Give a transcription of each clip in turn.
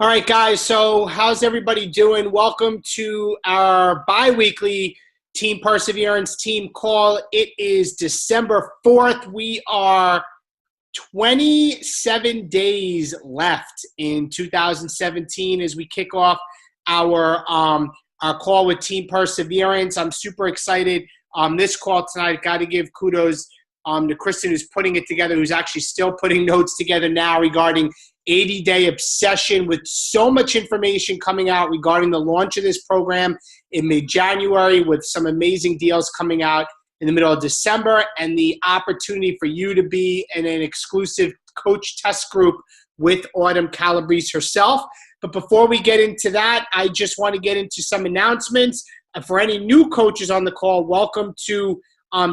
All right, guys. So, how's everybody doing? Welcome to our bi-weekly Team Perseverance team call. It is December 4th. We are 27 days left in 2017 as we kick off our call with Team Perseverance. I'm super excited. This call tonight, got to give kudos to Kristen, who's putting it together, who's actually still putting notes together now regarding 80-day obsession, with so much information coming out regarding the launch of this program in mid-January, with some amazing deals coming out in the middle of December, and the opportunity for you to be in an exclusive coach test group with Autumn Calabrese herself. But before we get into that, I just want to get into some announcements. For any new coaches on the call, welcome to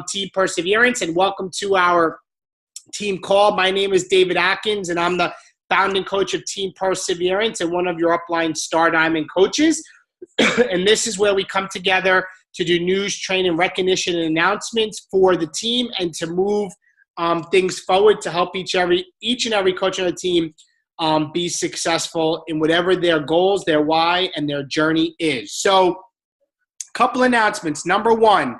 Team Perseverance and welcome to our team call. My name is David Atkins, and I'm the founding coach of Team Perseverance and one of your upline Star Diamond coaches. And this is where we come together to do news, training, recognition, and announcements for the team, and to move things forward to help each and every coach on the team be successful in whatever their goals, their why, and their journey is. So, a couple announcements. Number one,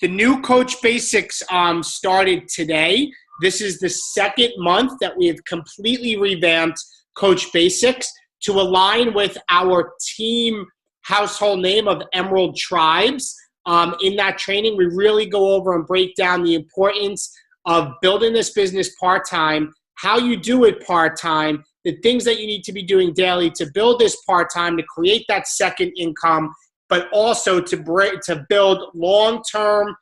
the new Coach Basics started today. This is the second month that we have completely revamped Coach Basics to align with our team household name of Emerald Tribes. In that training, we really go over and break down the importance of building this business part-time, how you do it part-time, the things that you need to be doing daily to build this part-time, to create that second income, but also to build long-term,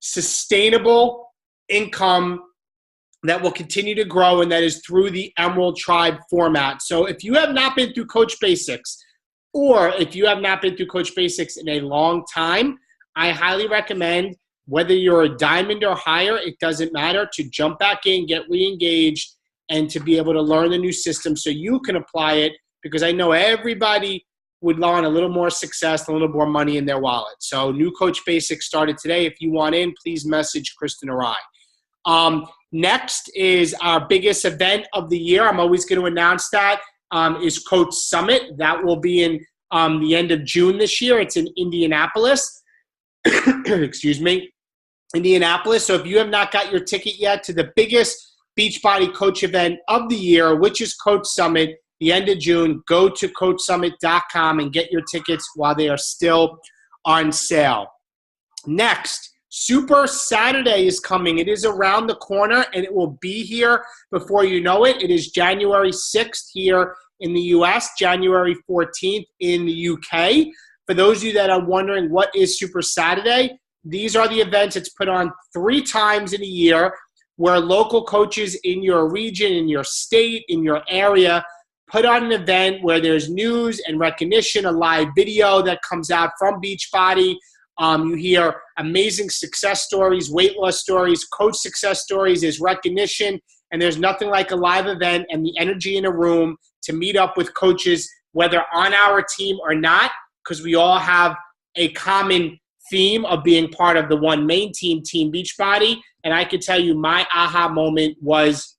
sustainable income that will continue to grow, and that is through the Emerald Tribe format. So if you have not been through Coach Basics, or if you have not been through Coach Basics in a long time, I highly recommend, whether you're a diamond or higher, it doesn't matter, to jump back in, get re-engaged, and to be able to learn the new system so you can apply it, because I know everybody would want a little more success, a little more money in their wallet. So new Coach Basics started today. If you want in, please message Kristen or I. Next is our biggest event of the year. I'm always going to announce that, is Coach Summit. That will be in the end of June this year. It's in Indianapolis. Excuse me. Indianapolis. So if you have not got your ticket yet to the biggest Beachbody coach event of the year, which is Coach Summit, the end of June, go to CoachSummit.com and get your tickets while they are still on sale. Next, Super Saturday is coming. It is around the corner, and it will be here before you know it. It is January 6th here in the U.S., January 14th in the UK. For those of you that are wondering what is Super Saturday, these are the events. It's put on 3 times in a year, where local coaches in your region, in your state, in your area, put on an event where there's news and recognition, a live video that comes out from Beachbody. You hear amazing success stories, weight loss stories, coach success stories. There's recognition, and there's nothing like a live event and the energy in a room to meet up with coaches, whether on our team or not, because we all have a common theme of being part of the one main team, Team Beachbody. And I can tell you my aha moment was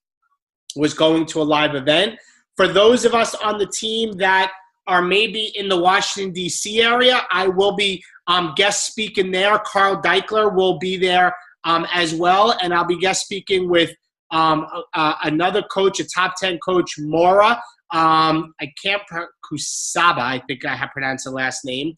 going to a live event. For those of us on the team that are maybe in the Washington, D.C. area, I will be guest speaking there. Carl Deichler will be there as well. And I'll be guest speaking with another coach, a top 10 coach, Maura. Kusaba, I think I have pronounced the last name.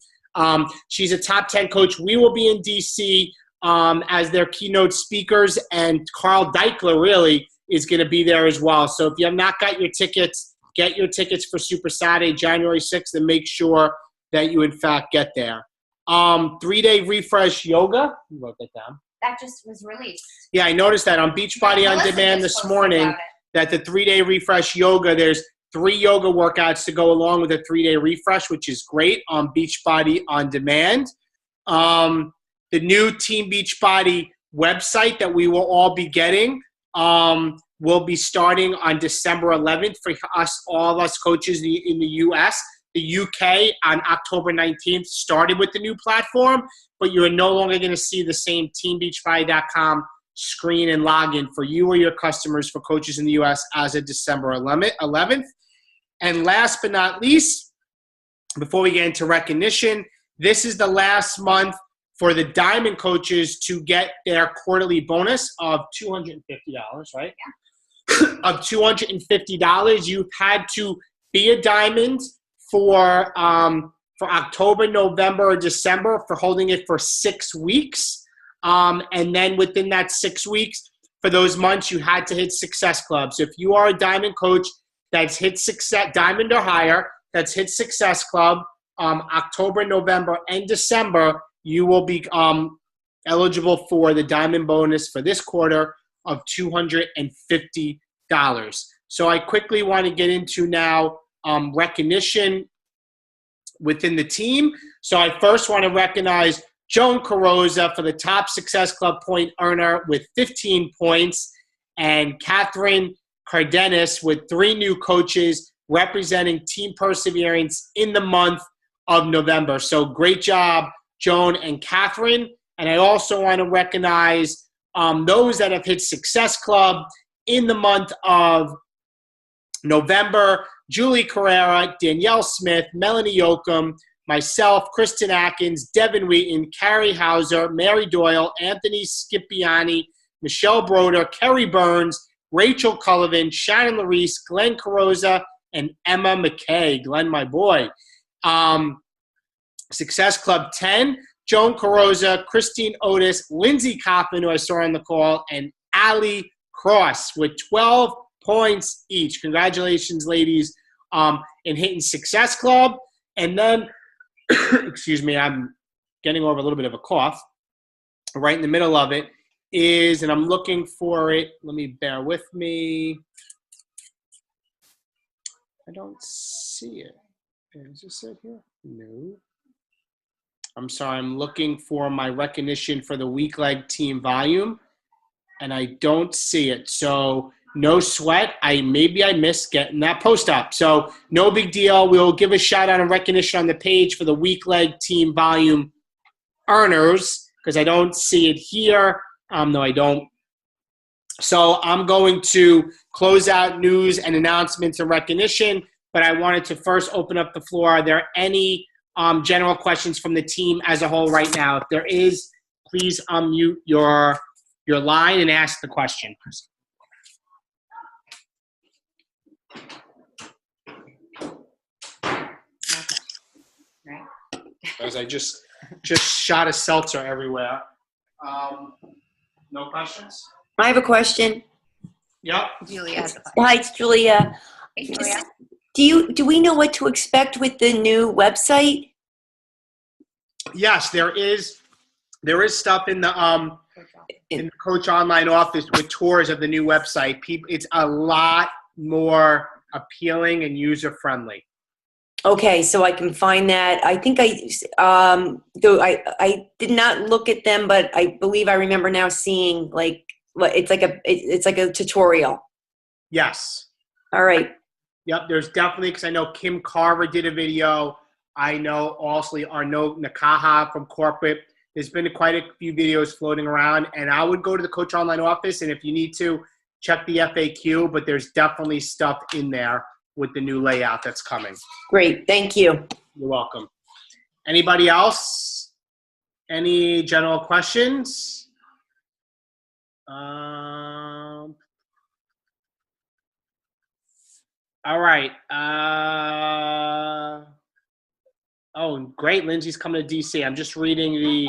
She's a top 10 coach. We will be in D.C. As their keynote speakers, and Carl Deichler really is going to be there as well. So if you have not got your tickets, get your tickets for Super Saturday, January 6th, and make sure that you, in fact, get there. 3-day refresh yoga. You wrote that down. That just was released. Yeah, I noticed that on Beachbody On Demand this morning, that the 3-day refresh yoga, there's 3 yoga workouts to go along with a 3-day refresh, which is great on Beachbody On Demand. The new Team Beachbody website that we will all be getting will be starting on December 11th for us, all of us coaches in the U.S. The UK on October 19th started with the new platform, but you are no longer going to see the same teambeachbody.com screen and login for you or your customers for coaches in the U.S. as of December 11th. And last but not least, before we get into recognition, this is the last month for the Diamond coaches to get their quarterly bonus of $250, right? Yeah. Of $250. You've had to be a Diamond for October, November, or December for holding it for 6 weeks. And then within that 6 weeks, for those months, you had to hit Success Club. So if you are a Diamond coach that's hit Success, Diamond or higher, that's hit Success Club, October, November, and December, you will be eligible for the Diamond bonus for this quarter of $250. So I quickly want to get into now recognition within the team. So I first want to recognize Joan Carosa for the top Success Club point earner with 15 points, and Catherine Cardenas with 3 new coaches representing Team Perseverance in the month of November. So great job, Joan and Catherine. And I also want to recognize those that have hit Success Club in the month of November: Julie Carrera, Danielle Smith, Melanie Yoakum, myself, Kristen Atkins, Devin Wheaton, Carrie Hauser, Mary Doyle, Anthony Scipiani, Michelle Broder, Kerry Burns, Rachel Cullivan, Shannon Larice, Glenn Carosa, and Emma McKay. Glenn, my boy. Success Club 10, Joan Carosa, Christine Otis, Lindsay Kaufman, who I saw on the call, and Allie Cross with 12 points each. Congratulations, ladies, in hitting Success Club. And then, excuse me, I'm getting over a little bit of a cough. Right in the middle of it is, and I'm looking for it. Let me bear with me. I don't see it. Is this it here? No. I'm sorry. I'm looking for my recognition for the weak leg team volume, and I don't see it. So no sweat. Maybe I missed getting that post up. So no big deal. We'll give a shout out and recognition on the page for the weak leg team volume earners, because I don't see it here. No, I don't. So I'm going to close out news and announcements and recognition, but I wanted to first open up the floor. Are there any general questions from the team as a whole right now? If there is, please unmute your line and ask the question. As I just shot a seltzer everywhere. No questions? I have a question. Yep. Julia has a question. Hi, it's Julia. Hey, Julia. Do we know what to expect with the new website? Yes, there is stuff in the Coach Online office with tours of the new website. It's a lot more appealing and user friendly. Okay, so I can find that. I think I did not look at them, but I believe I remember now seeing it's like a tutorial. Yes. All right. Yep, there's definitely, because I know Kim Carver did a video. I know also Arnaud Nakaha from corporate. There's been quite a few videos floating around, and I would go to the Coach Online office, and if you need to, check the FAQ, but there's definitely stuff in there with the new layout that's coming. Great, thank you. You're welcome. Anybody else? Any general questions? All right. Oh, great. Lindsay's coming to DC. I'm just reading the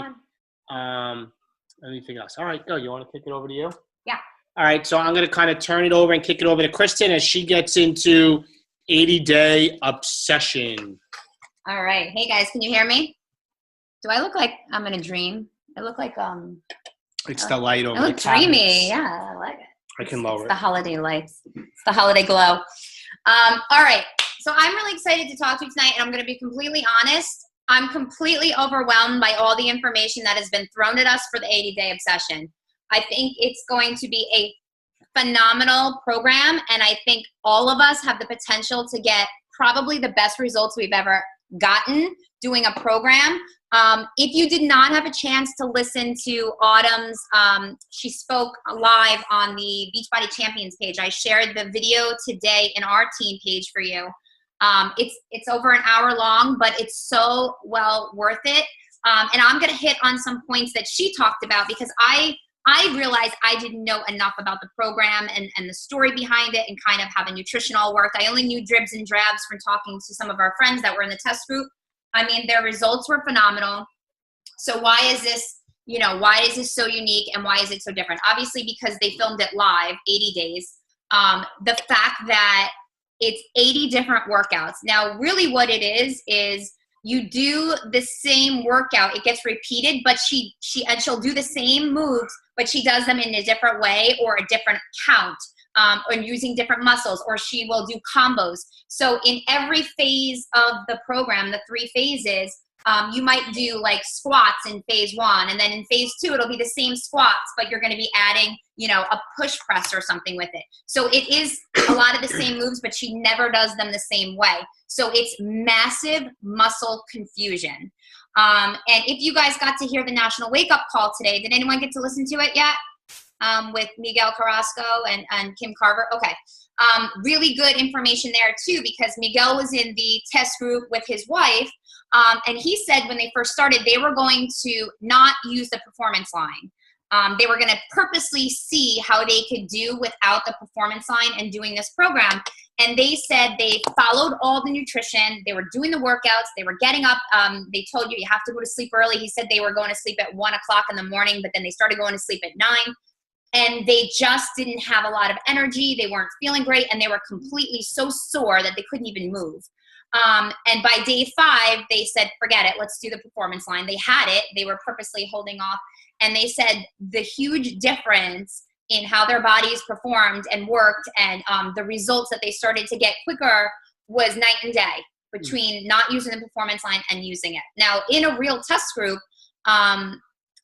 anything else. All right, go. You want to kick it over to you? Yeah. All right, so I'm going to kind of turn it over and kick it over to Kristen as she gets into 80-day obsession. All right. Hey, guys, can you hear me? Do I look like I'm in a dream? I look like It's the light over I look the cabinets. dreamy. Yeah, I like it. I can lower It's it. the holiday lights. It's the holiday glow. All right. So I'm really excited to talk to you tonight, and I'm going to be completely honest. I'm completely overwhelmed by all the information that has been thrown at us for the 80-day obsession. I think it's going to be a phenomenal program, and I think all of us have the potential to get probably the best results we've ever gotten doing a program. If you did not have a chance to listen to Autumn's, she spoke live on the Beachbody Champions page. I shared the video today in our team page for you. It's over an hour long, but it's so well worth it. And I'm going to hit on some points that she talked about because I realized I didn't know enough about the program and the story behind it and kind of how the nutrition all worked. I only knew dribs and drabs from talking to some of our friends that were in the test group. I mean, their results were phenomenal. So why is this, why is this so unique and why is it so different? Obviously, because they filmed it live, 80 days. The fact that it's 80 different workouts. Now, really what it is you do the same workout. It gets repeated, but she'll do the same moves, but she does them in a different way or a different count, or using different muscles, or she will do combos. So in every phase of the program, the 3 phases, you might do like squats in phase 1, and then in phase 2, it'll be the same squats, but you're going to be adding, a push press or something with it. So it is a lot of the same moves, but she never does them the same way. So it's massive muscle confusion. And if you guys got to hear the National Wake Up Call today, did anyone get to listen to it yet? With Miguel Carrasco and Kim Carver? Okay. Really good information there too, because Miguel was in the test group with his wife. And he said when they first started, they were going to not use the performance line. They were going to purposely see how they could do without the performance line and doing this program. And they said they followed all the nutrition. They were doing the workouts. They were getting up. They told you have to go to sleep early. He said they were going to sleep at 1 o'clock in the morning, but then they started going to sleep at 9. And they just didn't have a lot of energy. They weren't feeling great. And they were completely so sore that they couldn't even move. And by day 5, they said, forget it. Let's do the performance line. They had it. They were purposely holding off. And they said the huge difference in how their bodies performed and worked and the results that they started to get quicker was night and day between not using the performance line and using it. Now, in a real test group,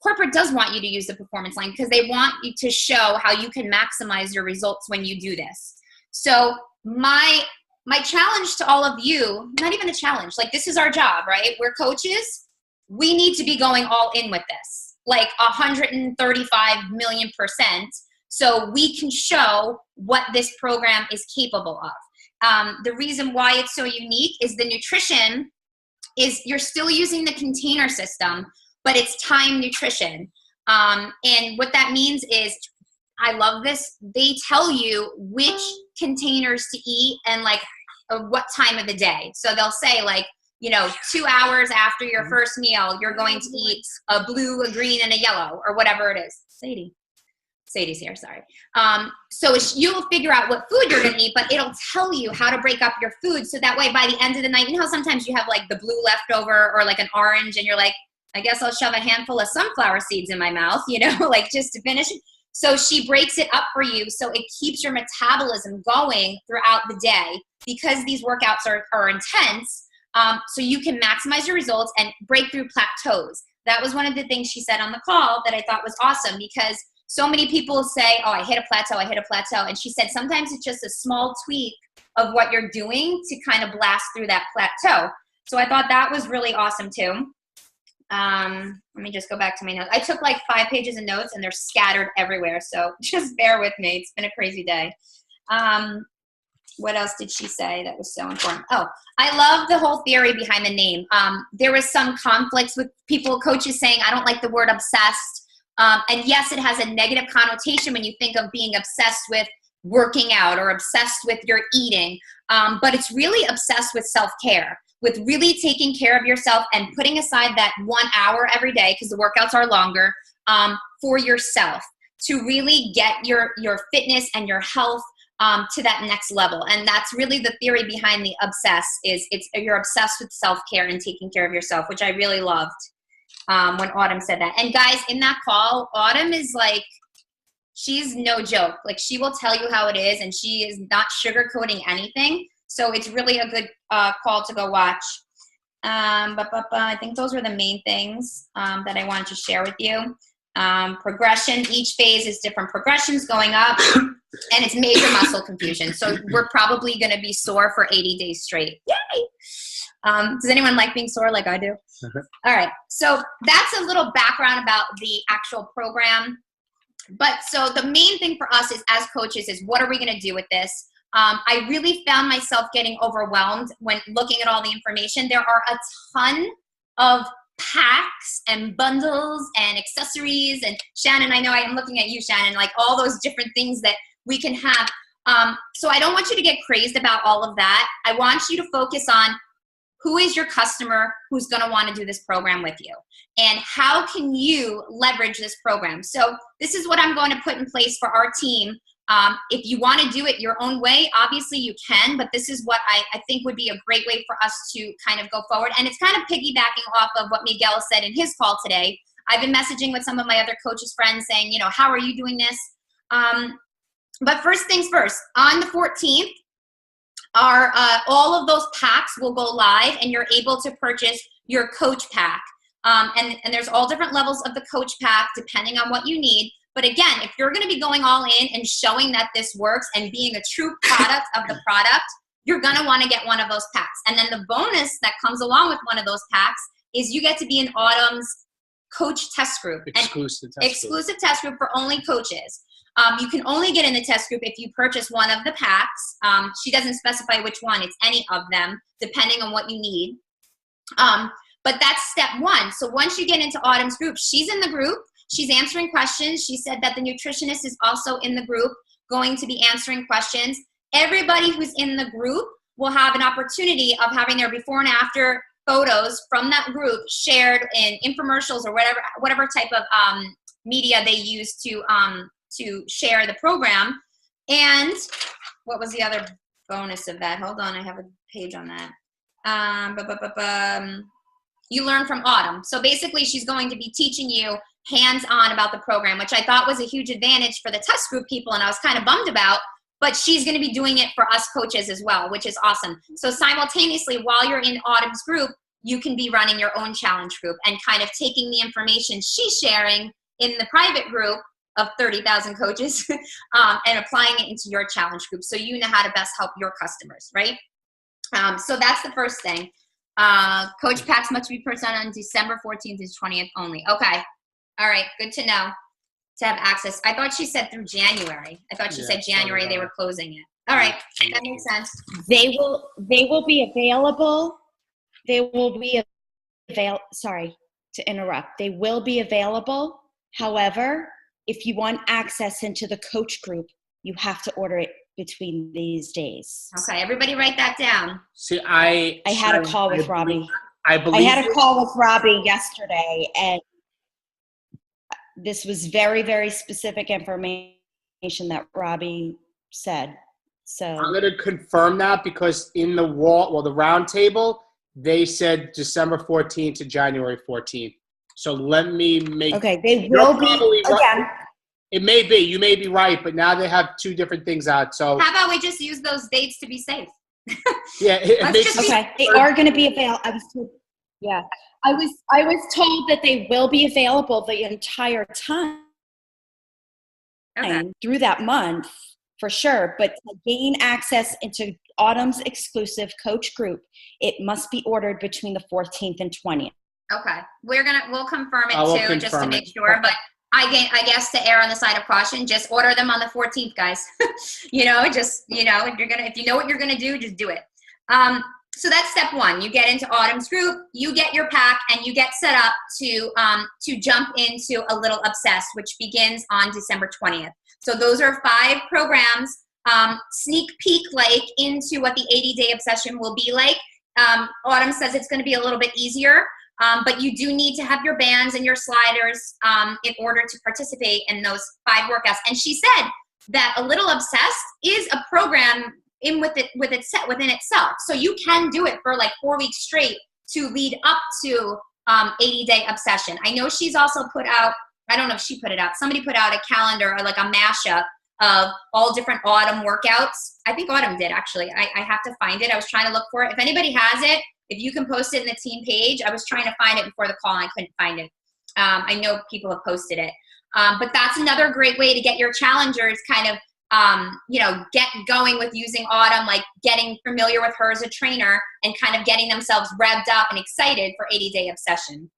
corporate does want you to use the performance line because they want you to show how you can maximize your results when you do this. So my challenge to all of you, not even a challenge, like this is our job, right? We're coaches. We need to be going all in with this, like 135 million %. So we can show what this program is capable of. The reason why it's so unique is the nutrition is you're still using the container system, but it's time nutrition. And what that means is, I love this, they tell you which containers to eat and like what time of the day. So they'll say like, 2 hours after your first meal, you're going to eat a blue, a green, and a yellow, or whatever it is. Sadie's here, sorry. So you'll figure out what food you're gonna eat, but it'll tell you how to break up your food. So that way by the end of the night, how sometimes you have like the blue leftover or like an orange and you're like, I guess I'll shove a handful of sunflower seeds in my mouth, like just to finish it. So she breaks it up for you so it keeps your metabolism going throughout the day because these workouts are intense. So you can maximize your results and break through plateaus. That was one of the things she said on the call that I thought was awesome because so many people say, oh, I hit a plateau. And she said, sometimes it's just a small tweak of what you're doing to kind of blast through that plateau. So I thought that was really awesome too. Let me just go back to my notes. I took like 5 pages of notes and they're scattered everywhere. So just bear with me. It's been a crazy day. What else did she say that was so important? Oh, I love the whole theory behind the name. There was some conflicts with coaches saying, I don't like the word obsessed. And yes, it has a negative connotation when you think of being obsessed with working out or obsessed with your eating. But it's really obsessed with self-care, with really taking care of yourself and putting aside that 1 hour every day, because the workouts are longer, for yourself to really get your fitness and your health to that next level. And that's really the theory behind the obsess is you're obsessed with self-care and taking care of yourself, which I really loved when Autumn said that. And guys, in that call, Autumn is like, she's no joke. Like she will tell you how it is and she is not sugarcoating anything. So it's really a good call to go watch. I think those were the main things that I wanted to share with you. Progression, each phase is different progressions going up and it's major muscle confusion. So we're probably going to be sore for 80 days straight. Yay! Does anyone like being sore like I do? All right. So that's a little background about the actual program. But so the main thing for us is as coaches is what are we going to do with this? I really found myself getting overwhelmed when looking at all the information. There are a ton of packs and bundles and accessories, and Shannon, I know I am looking at you, Shannon, like all those different things that we can have. So I don't want you to get crazed about all of that. I want you to focus on who is your customer who's going to want to do this program with you, and how can you leverage this program. So this is what I'm going to put in place for our team. If you want to do it your own way, obviously you can, but this is what I think would be a great way for us to kind of go forward. And it's kind of piggybacking off of what Miguel said in his call today. I've been messaging with some of my other coaches friends saying, you know, how are you doing this? But first things first, on the 14th, all of those packs will go live, and you're able to purchase your coach pack. And there's all different levels of the coach pack depending on what you need. But again, if you're going to be going all in and showing that this works and being a true product of the product, you're going to want to get one of those packs. And then the bonus that comes along with one of those packs is you get to be in Autumn's coach test group. Exclusive test group for only coaches. You can only get in the test group if you purchase one of the packs. She doesn't specify which one. It's any of them, depending on what you need. But that's step one. So once you get into Autumn's group, she's in the group. She's answering questions. She said that the nutritionist is also in the group, going to be answering questions. Everybody who's in the group will have an opportunity of having their before and after photos from that group shared in infomercials or whatever type of media they use to share the program. And what was the other bonus of that? Hold on, I have a page on that. You learn from Autumn. So basically she's going to be teaching you hands-on about the program, which I thought was a huge advantage for the test group people, and I was kind of bummed about, but she's going to be doing it for us coaches as well, which is awesome. So simultaneously, while you're in Autumn's group, you can be running your own challenge group and kind of taking the information she's sharing in the private group of 30,000 coaches and applying it into your challenge group so you know how to best help your customers, right? So that's the first thing. Coach packs must be purchased on December 14th to 20th only. Okay. All right. Good to know to have access. I thought she said through January. I thought she said January they were closing it. All right. That makes sense. They will be available. Sorry to interrupt. They will be available. However, if you want access into the coach group, you have to order it between these days. Okay, everybody write that down. See, I had a call with Robbie. I had a call with Robbie yesterday, and this was very, very specific information that Robbie said. So I'm going to confirm that because in the the round table, they said December 14th to January 14th. So let me make. Okay, they will be again. It may be. You may be right, but now they have two different things out. So how about we just use those dates to be safe? Yeah, they are going to be available. I was told that they will be available the entire time through that month for sure. But to gain access into Autumn's exclusive coach group, it must be ordered between the 14th and 20th. Okay, we'll confirm it too, just to make sure. But I guess to err on the side of caution, just order them on the 14th, guys. if you know what you're gonna do, just do it. So that's step one. You get into Autumn's group, you get your pack, and you get set up to jump into A Little Obsessed, which begins on December 20th. So those are 5 programs, sneak peek like into what the 80-day obsession will be like. Autumn says it's going to be a little bit easier. But you do need to have your bands and your sliders in order to participate in those 5 workouts. And she said that A Little Obsessed is a program within itself. So you can do it for like 4 weeks straight to lead up to 80-day obsession. I know she's also put out, I don't know if she put it out, somebody put out a calendar or like a mashup of all different Autumn workouts. I think Autumn did actually. I have to find it. I was trying to look for it. If anybody has it, if you can post it in the team page. I was trying to find it before the call and I couldn't find it. I know people have posted it. But that's another great way to get your challengers kind of, get going with using Autumn, like getting familiar with her as a trainer and kind of getting themselves revved up and excited for 80-day obsession.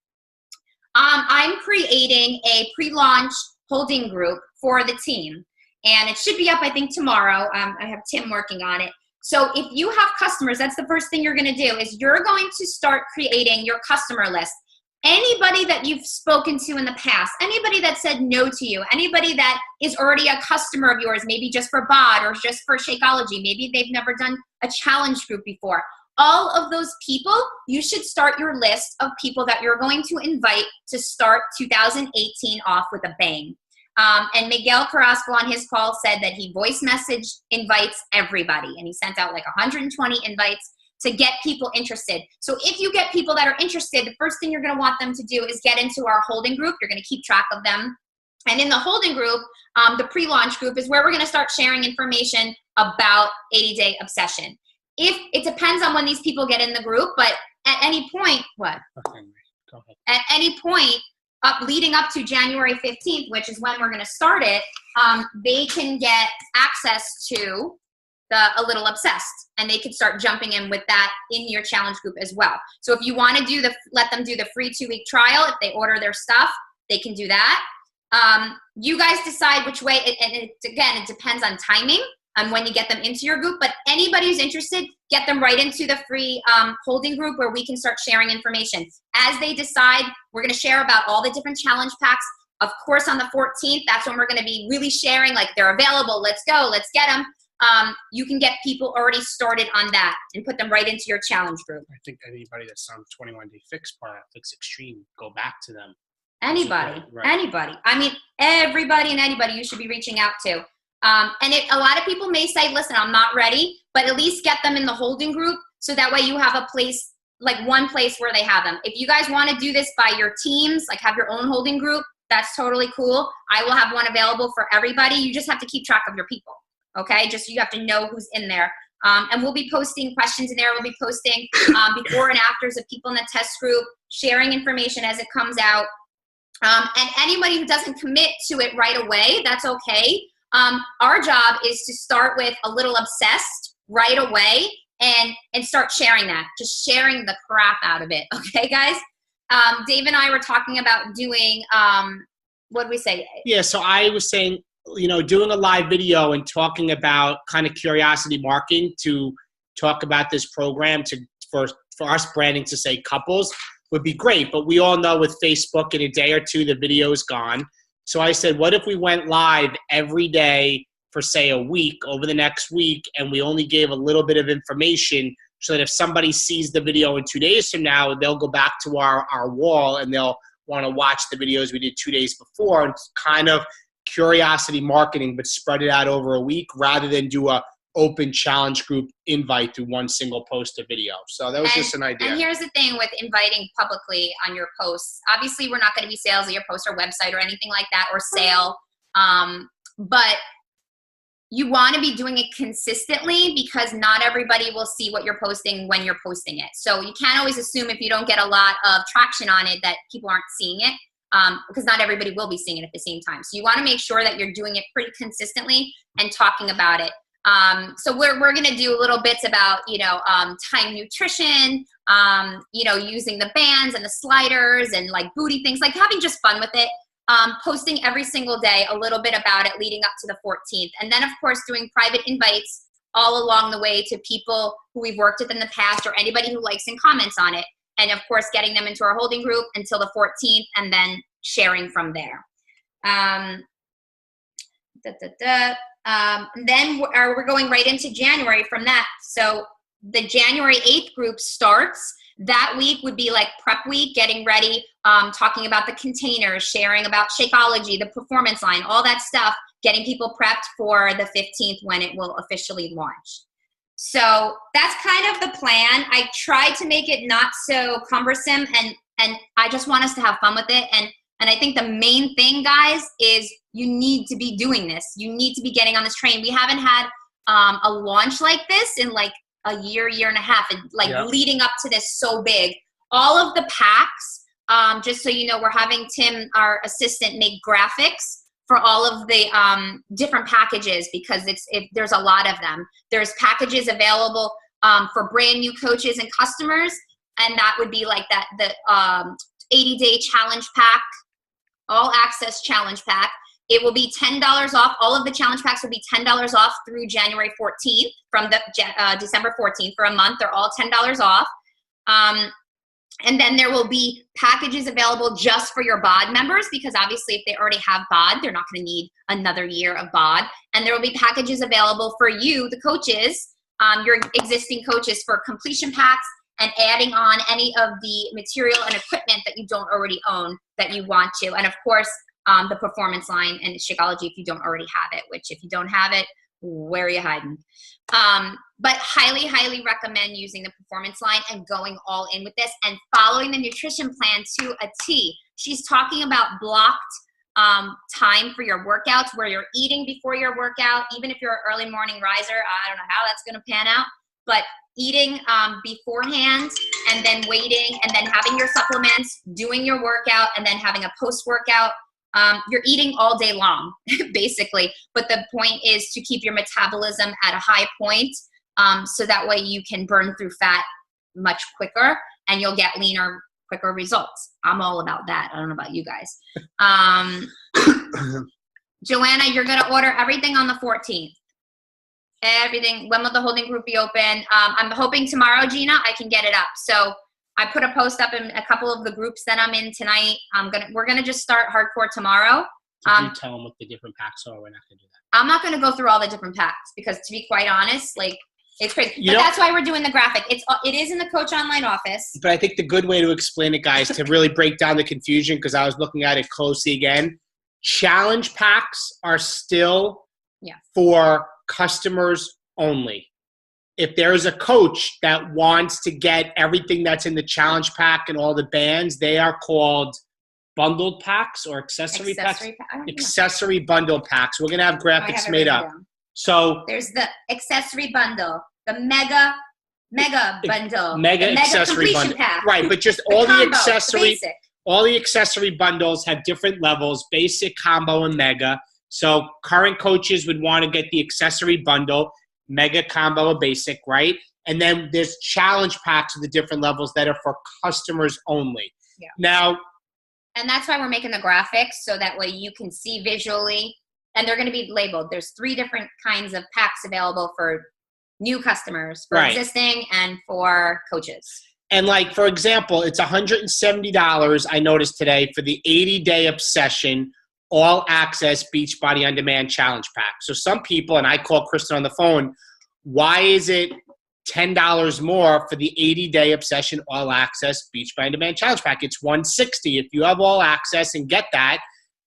I'm creating a pre-launch holding group for the team. and it should be up, I think, tomorrow. I have Tim working on it. So if you have customers, that's the first thing you're going to do is you're going to start creating your customer list. Anybody that you've spoken to in the past, anybody that said no to you, anybody that is already a customer of yours, maybe just for BOD or just for Shakeology, maybe they've never done a challenge group before. All of those people, you should start your list of people that you're going to invite to start 2018 off with a bang. And Miguel Carrasco on his call said that he voice message invites everybody, and he sent out like 120 invites to get people interested. So if you get people that are interested, the first thing you're going to want them to do is get into our holding group. You're going to keep track of them. And in the holding group, the pre-launch group is where we're going to start sharing information about 80-Day Obsession. If it depends on when these people get in the group, but at any point, what? Okay, go ahead. At any point, leading up to January 15th, which is when we're going to start it, they can get access to A Little Obsessed, and they can start jumping in with that in your challenge group as well. So if you want to let them do the free 2-week trial, if they order their stuff, they can do that. You guys decide which way, and again, it depends on timing and when you get them into your group, but anybody who's interested, get them right into the free holding group where we can start sharing information. As they decide, we're going to share about all the different challenge packs. Of course, on the 14th, that's when we're going to be really sharing, like, they're available, let's go, let's get them. You can get people already started on that and put them right into your challenge group. I think anybody that's on 21-day fix part, Fix Extreme, go back to them. Anybody, right. Anybody. I mean, everybody and anybody you should be reaching out to. And a lot of people may say, listen, I'm not ready, but at least get them in the holding group so that way you have a place, like one place where they have them. If you guys want to do this by your teams, like have your own holding group, that's totally cool. I will have one available for everybody. You just have to keep track of your people. Okay, just you have to know who's in there. And we'll be posting questions in there. We'll be posting before and afters of people in the test group, sharing information as it comes out. And anybody who doesn't commit to it right away, that's okay. Our job is to start with A Little Obsessed right away and start sharing that, just sharing the crap out of it. Okay, guys? Dave and I were talking about doing, what did we say? Yeah, so I was saying, doing a live video and talking about kind of curiosity marketing to talk about this program for us branding to say couples would be great. But we all know with Facebook, in a day or two, the video is gone. So I said, what if we went live every day for, say, a week over the next week, and we only gave a little bit of information so that if somebody sees the video in 2 days from now, they'll go back to our wall and they'll want to watch the videos we did 2 days before, and kind of curiosity marketing, but spread it out over a week rather than do a open challenge group invite through one single post or video. So that was just an idea. And here's the thing with inviting publicly on your posts. Obviously, we're not going to be sales of your post or website or anything like that, or sale. But you want to be doing it consistently because not everybody will see what you're posting when you're posting it. So you can't always assume if you don't get a lot of traction on it that people aren't seeing it. Because not everybody will be seeing it at the same time. So you want to make sure that you're doing it pretty consistently and talking about it. So we're going to do little bits about, time nutrition, using the bands and the sliders and like booty things, like having just fun with it. Posting every single day a little bit about it leading up to the 14th. And then, of course, doing private invites all along the way to people who we've worked with in the past or anybody who likes and comments on it. And, of course, getting them into our holding group until the 14th and then sharing from there. Then we're going right into January from that. So the January 8th group starts. That week would be like prep week, getting ready, talking about the containers, sharing about Shakeology, the performance line, all that stuff, getting people prepped for the 15th when it will officially launch. So that's kind of the plan. I tried to make it not so cumbersome, and I just want us to have fun with it. And I think the main thing, guys, is you need to be doing this. You need to be getting on this train. We haven't had a launch like this in like a year and a half, and leading up to this so big. All of the packs, just so you know, we're having Tim, our assistant, make graphics for all of the different packages because there's a lot of them. There's packages available for brand new coaches and customers, and that would be like the 80-day challenge pack, all access challenge pack. It will be $10 off. All of the challenge packs will be $10 off through January 14th from the December 14th for a month. They're all $10 off. And then there will be packages available just for your BOD members, because obviously if they already have BOD, they're not going to need another year of BOD. And there will be packages available for you, the coaches, your existing coaches, for completion packs and adding on any of the material and equipment that you don't already own that you want to. And of course, the performance line and Shakeology if you don't already have it, which if you don't have it, where are you hiding? But highly, highly recommend using the performance line and going all in with this and following the nutrition plan to a T. She's talking about blocked time for your workouts, where you're eating before your workout. Even if you're an early morning riser, I don't know how that's going to pan out, but eating beforehand and then waiting and then having your supplements, doing your workout, and then having a post-workout. You're eating all day long, basically. But the point is to keep your metabolism at a high point, so that way you can burn through fat much quicker and you'll get leaner, quicker results. I'm all about that. I don't know about you guys. Joanna, you're going to order everything on the 14th. Everything. When will the holding group be open? I'm hoping tomorrow, Gina, I can get it up. So I put a post up in a couple of the groups that I'm in tonight. We're gonna just start hardcore tomorrow. Did you tell them what the different packs are? We're not gonna do that. I'm not gonna go through all the different packs because, to be quite honest, like, it's crazy. But that's why we're doing the graphic. It is in the Coach Online office. But I think the good way to explain it, guys, to really break down the confusion, because I was looking at it closely again. Challenge packs are still for customers only. If there's a coach that wants to get everything that's in the challenge pack and all the bands, they are called bundled packs or accessory packs. Accessory bundle packs. We're going to have graphics made up. So there's the accessory bundle, the mega bundle, mega accessory bundle. Pack. Right, but just all the accessory bundles have different levels, basic, combo, and mega. So current coaches would want to get the accessory bundle, mega, combo, or basic, right? And then there's challenge packs of the different levels that are for customers only. Yeah. Now, and that's why we're making the graphics, so that way you can see visually, and they're going to be labeled. There's 3 different kinds of packs available for new customers, for existing, and for coaches. And like, for example, it's $170, I noticed today, for the 80-day obsession all access Beachbody On Demand challenge pack. So some people, and I call Kristen on the phone, why is it $10 more for the 80-day obsession all access Beachbody On Demand challenge pack? It's $160. If you have all access and get that,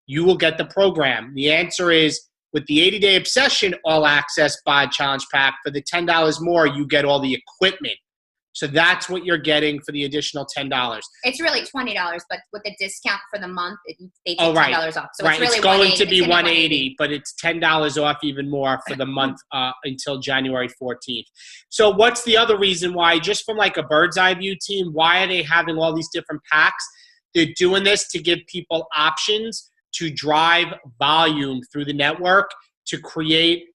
you will get the program. The answer is, with the 80-day obsession all access BOD challenge pack, for the $10 more, you get all the equipment. So that's what you're getting for the additional $10. It's really $20, but with the discount for the month, they take $10 off. So it's really going to be $180, but it's $10 off even more for the month until January 14th. So what's the other reason why, just from like a bird's eye view team, why are they having all these different packs? They're doing this to give people options to drive volume through the network, to create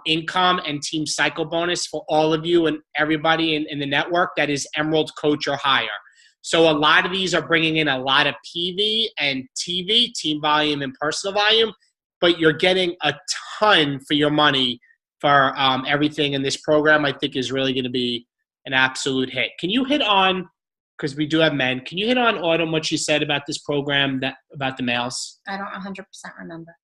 income and team cycle bonus for all of you and everybody in the network that is Emerald Coach or higher. So a lot of these are bringing in a lot of PV and TV, team volume and personal volume, but you're getting a ton for your money for everything in this program. I think is really going to be an absolute hit. Can you hit on, because we do have men, can you hit on, Autumn, what she said about this program, about the males? I don't 100% remember.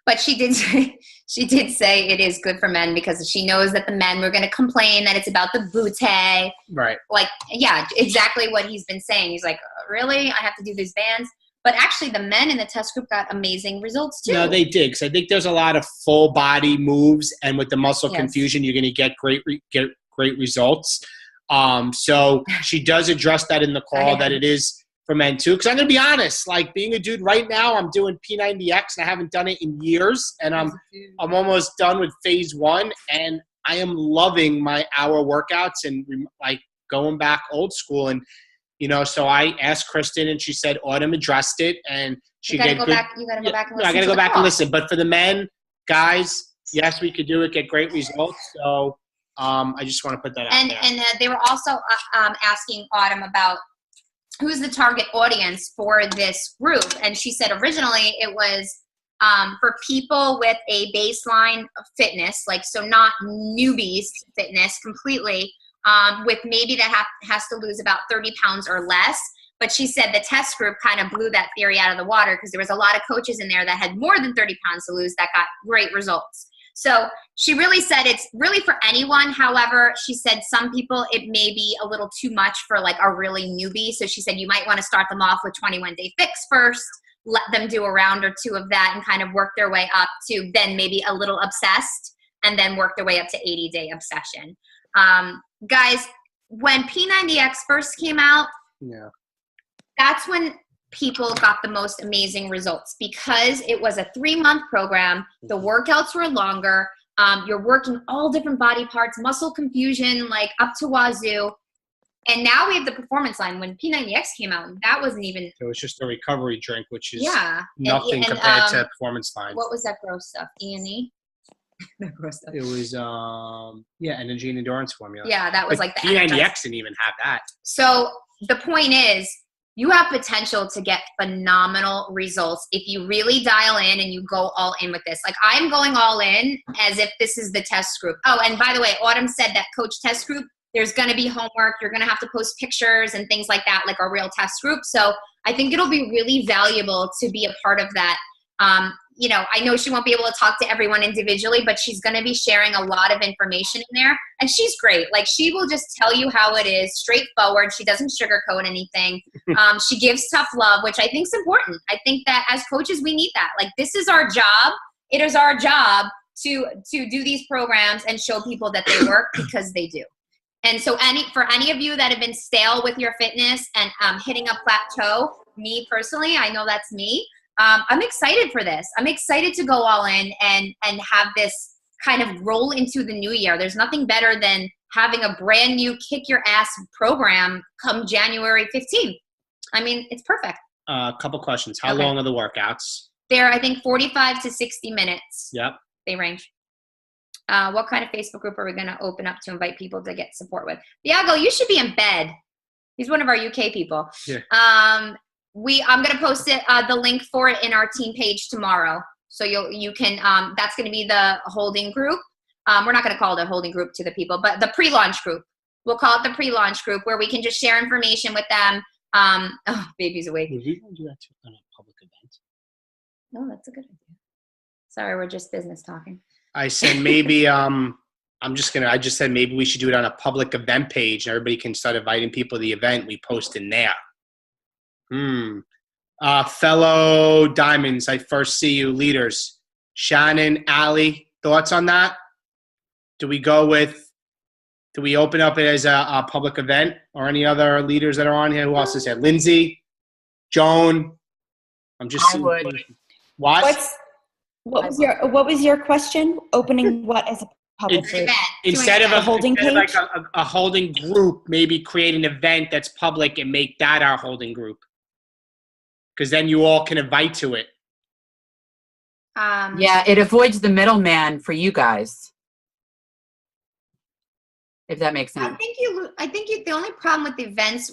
But she did say it is good for men, because she knows that the men were going to complain that it's about the booty. Right. Like, yeah, exactly what he's been saying. He's like, really? I have to do these bands? But actually, the men in the test group got amazing results, too. No, they did, because I think there's a lot of full body moves, and with the muscle confusion, you're going to get great results. So she does address that in the call, that it is for men too. Because I'm going to be honest, like, being a dude right now, I'm doing P90X and I haven't done it in years, and I'm almost done with phase 1, and I am loving my hour workouts and like going back old school. And so I asked Kristen, and she said Autumn addressed it, and she You got to go back and listen. I got to go back and listen. But for the men, guys, yes, we could do it, get great results. So I just want to put that out there. And they were also asking Autumn about who's the target audience for this group. And she said originally it was for people with a baseline of fitness, like, so not newbies to fitness completely, with maybe that has to lose about 30 pounds or less. But she said the test group kind of blew that theory out of the water because there was a lot of coaches in there that had more than 30 pounds to lose that got great results. So she really said it's really for anyone. However, she said some people it may be a little too much for like a really newbie. So she said you might want to start them off with 21 Day Fix first, let them do a round or two of that and kind of work their way up to then maybe a little obsessed and then work their way up to 80-day obsession. Guys, when P90X first came out, that's when people got the most amazing results because it was a 3-month program. The workouts were longer. You're working all different body parts, muscle confusion, like up to wazoo. And now we have the performance line. When P90X came out, that wasn't even. It was just a recovery drink, which is and nothing compared to performance line. What was that gross stuff? E&E? That gross stuff. It was, energy and endurance formula. Yeah, that was like the P90X didn't even have that. So the point is, you have potential to get phenomenal results if you really dial in and you go all in with this. Like I'm going all in as if this is the test group. Oh, and by the way, Autumn said that coach test group, there's going to be homework. You're going to have to post pictures and things like that, like a real test group. So I think it'll be really valuable to be a part of that. I know she won't be able to talk to everyone individually, but she's going to be sharing a lot of information in there. And she's great. Like she will just tell you how it is, straightforward. She doesn't sugarcoat anything. She gives tough love, which I think is important. I think that as coaches, we need that. Like this is our job. It is our job to do these programs and show people that they work because they do. And so for any of you that have been stale with your fitness and hitting a plateau, me personally, I know that's me. I'm excited for this. I'm excited to go all in and have this kind of roll into the new year. There's nothing better than having a brand new kick your ass program come January 15th. I mean, it's perfect. A couple questions. How long are the workouts? They're, I think, 45 to 60 minutes. Yep. They range. What kind of Facebook group are we going to open up to invite people to get support with? Iago, you should be in bed. He's one of our UK people. Yeah. I'm going to post it, the link for it in our team page tomorrow. So you can, that's going to be the holding group. We're not going to call it a holding group to the people, but the pre-launch group. We'll call it the pre-launch group where we can just share information with them. Baby's awake. Would you do that on a public event? No, that's a good idea. Sorry, we're just business talking. I said maybe, I just said maybe we should do it on a public event page and everybody can start inviting people to the event. We post in there. Fellow Diamonds, I first see you leaders. Shannon, Allie, thoughts on that? Do we open up it as a public event or any other leaders that are on here? Who else is here? Lindsay, Joan. I would. What? What was your question? Opening what as a public group? Instead of a holding page? like a holding group, maybe create an event that's public and make that our holding group. Because then you all can invite to it. Yeah, it avoids the middleman for you guys. If that makes sense. I think the only problem with the events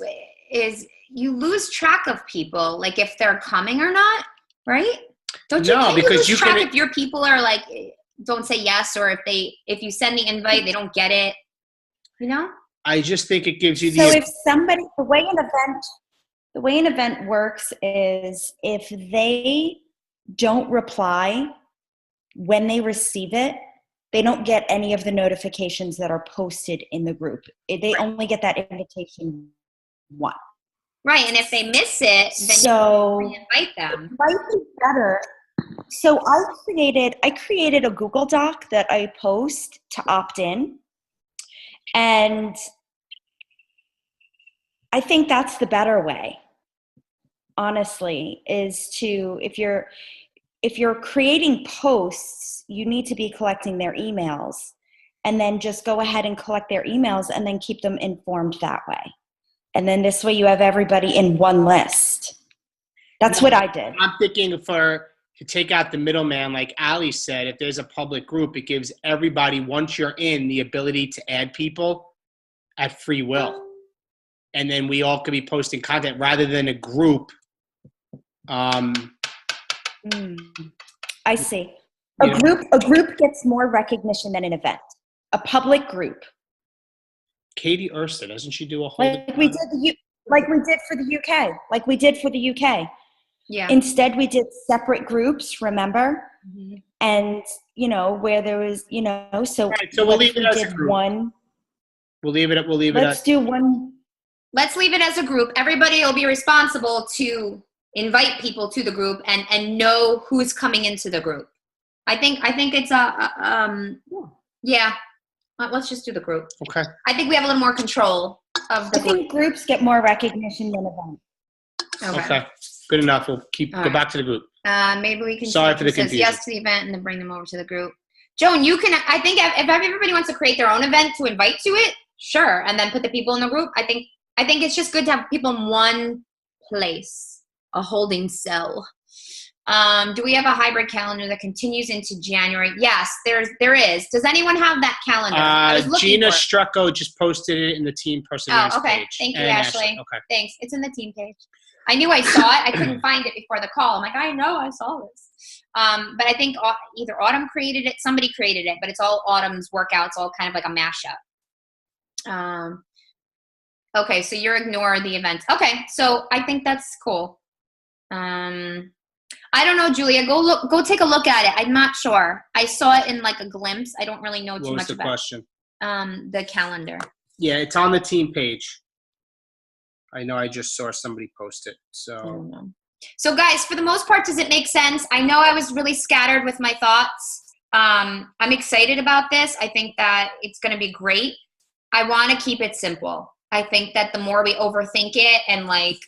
is you lose track of people, like if they're coming or not, right? Don't you? No, because you lose track if your people are like don't say yes, or if you send the invite they don't get it. You know. I just think it gives you the. So if somebody, the way an event works is if they don't reply when they receive it, they don't get any of the notifications that are posted in the group. They only get that invitation once. Right, and if they miss it, then you invite them. It might be better. So I created a Google Doc that I post to opt in, and I think that's the better way. Honestly, is to if you're creating posts, you need to be collecting their emails, and then just go ahead and collect their emails, and then keep them informed that way. And then this way you have everybody in one list. That's what I did. I'm thinking to take out the middleman, like Ali said, if there's a public group, it gives everybody, once you're in, the ability to add people at free will. And then we all could be posting content rather than a group. I I see. A group gets more recognition than an event. A public group. Katie Ursta, doesn't she do a whole? Like we did for the UK. Yeah. Instead, we did separate groups. Remember, Mm-hmm. and where there was so. Right, so we'll leave it as a group. One. We'll leave it. Let's do one. Let's leave it as a group. Everybody will be responsible to invite people to the group and know who's coming into the group. I think it's yeah. Let's just do the group. Okay. I think we have a little more control of the I think groups get more recognition than events. Okay. Good enough. We'll go back to the group. Maybe we can. Sorry for the confusion. Yes to the event and then bring them over to the group. Joan, you can. I think if everybody wants to create their own event to invite to it, sure, and then put the people in the group. I think it's just good to have people in one place, a holding cell. Do we have a hybrid calendar that continues into January? Yes, there is. Does anyone have that calendar? Gina Strucco just posted it in the team perseverance page. Oh, okay. Thank you, Ashley. Okay. Thanks. It's in the team page. I knew I saw it. I couldn't find it before the call. I'm like, I know I saw this. But I think either Autumn created it, somebody created it, but it's all Autumn's workouts, all kind of like a mashup. Okay, so you're ignore the events. Okay, so I think that's cool. I don't know, Julia. Go take a look at it. I'm not sure. I saw it in like a glimpse. I don't really know too much about. What was the question? The calendar. Yeah, it's on the team page. I know I just saw somebody post it. So guys, for the most part, does it make sense? I know I was really scattered with my thoughts. I'm excited about this. I think that it's going to be great. I want to keep it simple. I think that the more we overthink it and like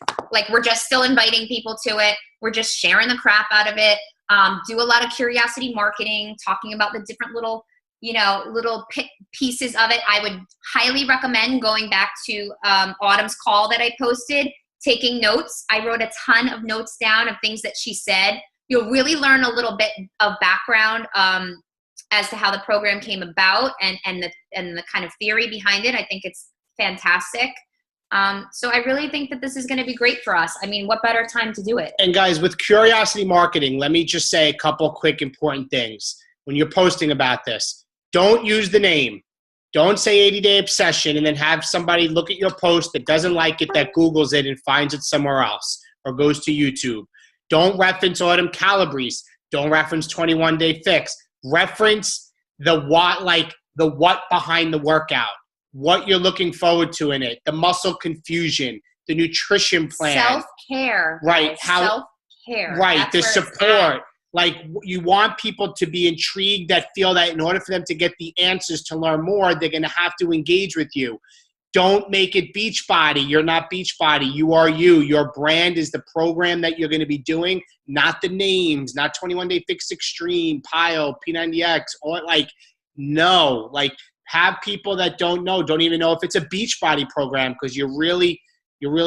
we're just still inviting people to it, we're just sharing the crap out of it. Do a lot of curiosity marketing, talking about the different little pieces of it. I would highly recommend going back to Autumn's call that I posted, taking notes. I wrote a ton of notes down of things that she said. You'll really learn a little bit of background as to how the program came about and the kind of theory behind it. I think it's fantastic. So I really think that this is going to be great for us. I mean, what better time to do it? And guys, with curiosity marketing, let me just say a couple quick important things. When you're posting about this, don't use the name. Don't say 80-day obsession and then have somebody look at your post that doesn't like it, that Googles it and finds it somewhere else or goes to YouTube. Don't reference Autumn Calabrese. Don't reference 21-day fix. Reference the what behind the workout, what you're looking forward to in it, the muscle confusion, the nutrition plan. Self-care. Right. Self-care. Right. That's the support. Like, you want people to be intrigued, that feel that in order for them to get the answers to learn more, they're going to have to engage with you. Don't make it Beachbody. You're not Beachbody. You are you. Your brand is the program that you're going to be doing, not the names, not 21-day fix extreme, PIO, P90X, or no. Have people that don't even know if it's a Beachbody program, because you're really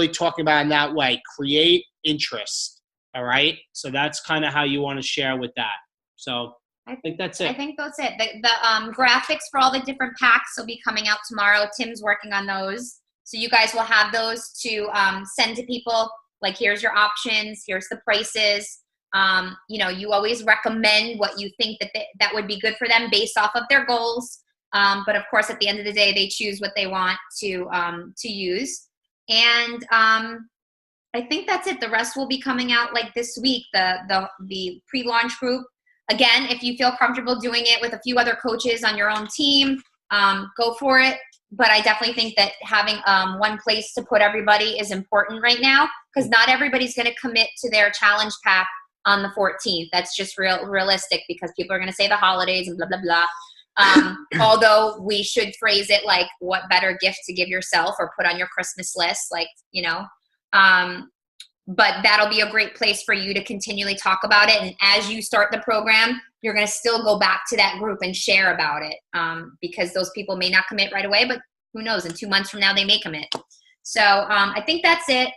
talking about it in that way. Create interest. All right. So that's kind of how you want to share with that. So I think that's it. I think that's it. The graphics for all the different packs will be coming out tomorrow. Tim's working on those. So you guys will have those to send to people. Like, here's your options. Here's the prices. You always recommend what you think that would be good for them based off of their goals. But of course, at the end of the day, they choose what they want to use. And I think that's it. The rest will be coming out this week. The pre-launch group. Again, if you feel comfortable doing it with a few other coaches on your own team, go for it. But I definitely think that having one place to put everybody is important right now, because not everybody's going to commit to their challenge pack on the 14th. That's just realistic, because people are going to say the holidays and blah, blah, blah. Although we should phrase it like, what better gift to give yourself or put on your Christmas list, but that'll be a great place for you to continually talk about it. And as you start the program, you're going to still go back to that group and share about it, because those people may not commit right away, but who knows, in 2 months from now, they may commit. So I think that's it.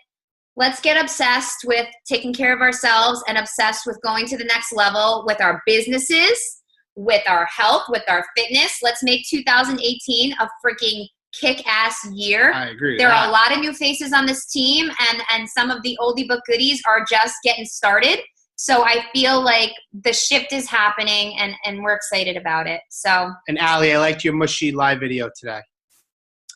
Let's get obsessed with taking care of ourselves and obsessed with going to the next level with our businesses, with our health, with our fitness. Let's make 2018 a freaking kick-ass year. I agree. There are a lot of new faces on this team, and some of the oldie but goodies are just getting started. So I feel like the shift is happening, and we're excited about it. So. And Allie, I liked your mushy live video today.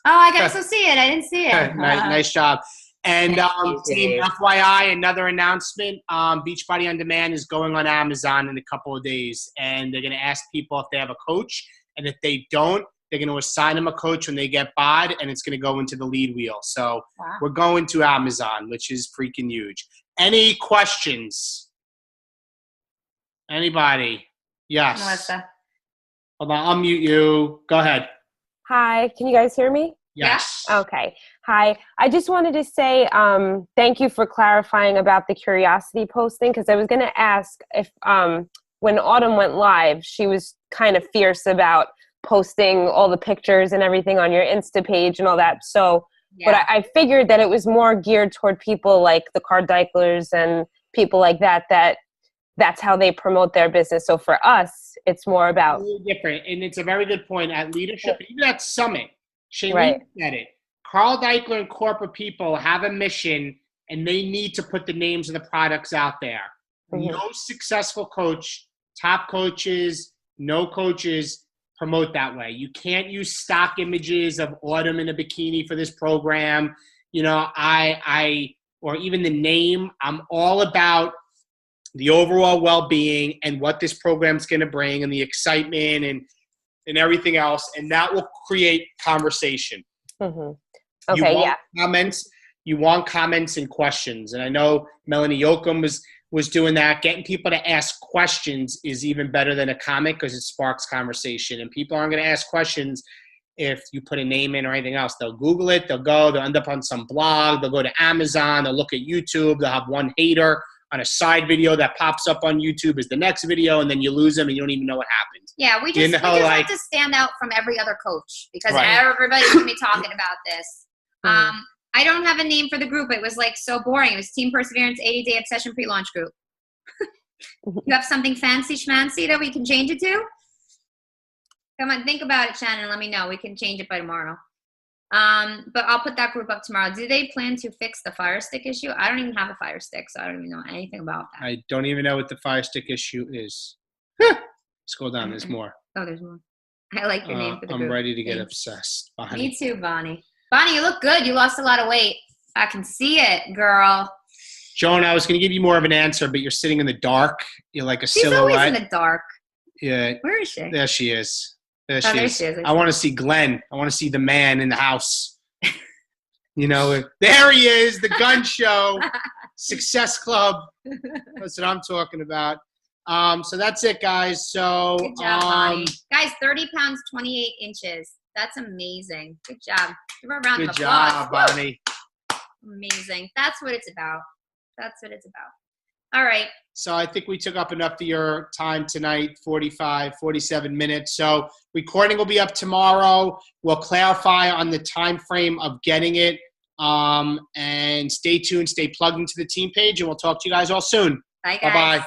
Oh, I gotta go see it. I didn't see it. Nice job. And you, team, Dave. FYI, another announcement, Beachbody On Demand is going on Amazon in a couple of days. And they're going to ask people if they have a coach. And if they don't, they're going to assign them a coach when they get bod, and it's going to go into the lead wheel. So we're going to Amazon, which is freaking huge. Any questions? Anybody? Yes. Melissa. Hold on, I'll mute you. Go ahead. Hi, can you guys hear me? Yes. Okay. Hi. I just wanted to say thank you for clarifying about the curiosity posting, because I was going to ask if when Autumn went live, she was kind of fierce about posting all the pictures and everything on your Insta page and all that. So, but I figured that it was more geared toward people like the Car Deiklers and people like that, that's how they promote their business. So for us, it's more about different. And it's a very good point at leadership, even at Summit. Shailene Right. said it. Carl Deichler and corporate people have a mission, and they need to put the names of the products out there. Mhm. No successful coach, top coaches, no coaches promote that way. You can't use stock images of Autumn in a bikini for this program. You know, or even the name. I'm all about the overall well-being and what this program's going to bring, and the excitement and everything else, and that will create conversation. Mhm. Okay, yeah. You want comments and questions, and I know Melanie Yoakum was doing that. Getting people to ask questions is even better than a comment, because it sparks conversation, and people aren't going to ask questions if you put a name in or anything else. They'll Google it, they'll end up on some blog, they'll go to Amazon, they'll look at YouTube, they'll have one hater on a side video that pops up on YouTube is the next video, and then you lose them and you don't even know what happened. Yeah, we just have to stand out from every other coach, because everybody's going to be talking about this. I don't have a name for the group. It was like so boring. It was Team Perseverance 80-Day Obsession Pre-Launch Group. You have something fancy schmancy that we can change it to? Come on, think about it, Shannon. Let me know. We can change it by tomorrow. But I'll put that group up tomorrow. Do they plan to fix the Fire Stick issue? I don't even have a Fire Stick, so I don't even know anything about that. I don't even know what the Fire Stick issue is. Scroll down. There's more. Oh, there's more. I like your name for the group. I'm ready to get obsessed. Bonnie. Me too, Bonnie. Bonnie, you look good. You lost a lot of weight. I can see it, girl. Joan, I was going to give you more of an answer, but you're sitting in the dark. You're like a silhouette. She's always in the dark. Yeah. Where is she? There she is. There she is. I want to see Glenn. I want to see the man in the house. You know, there he is, the gun show, Success Club. That's what I'm talking about. So that's it, guys. So good job, Bonnie. Guys, 30 pounds, 28 inches. That's amazing. Good job. Give her a round of applause. Good job, Bonnie. Amazing. That's what it's about. That's what it's about. All right. So I think we took up enough of your time tonight, 45, 47 minutes. So recording will be up tomorrow. We'll clarify on the time frame of getting it. And stay tuned, stay plugged into the team page, and we'll talk to you guys all soon. Bye, guys. Bye-bye.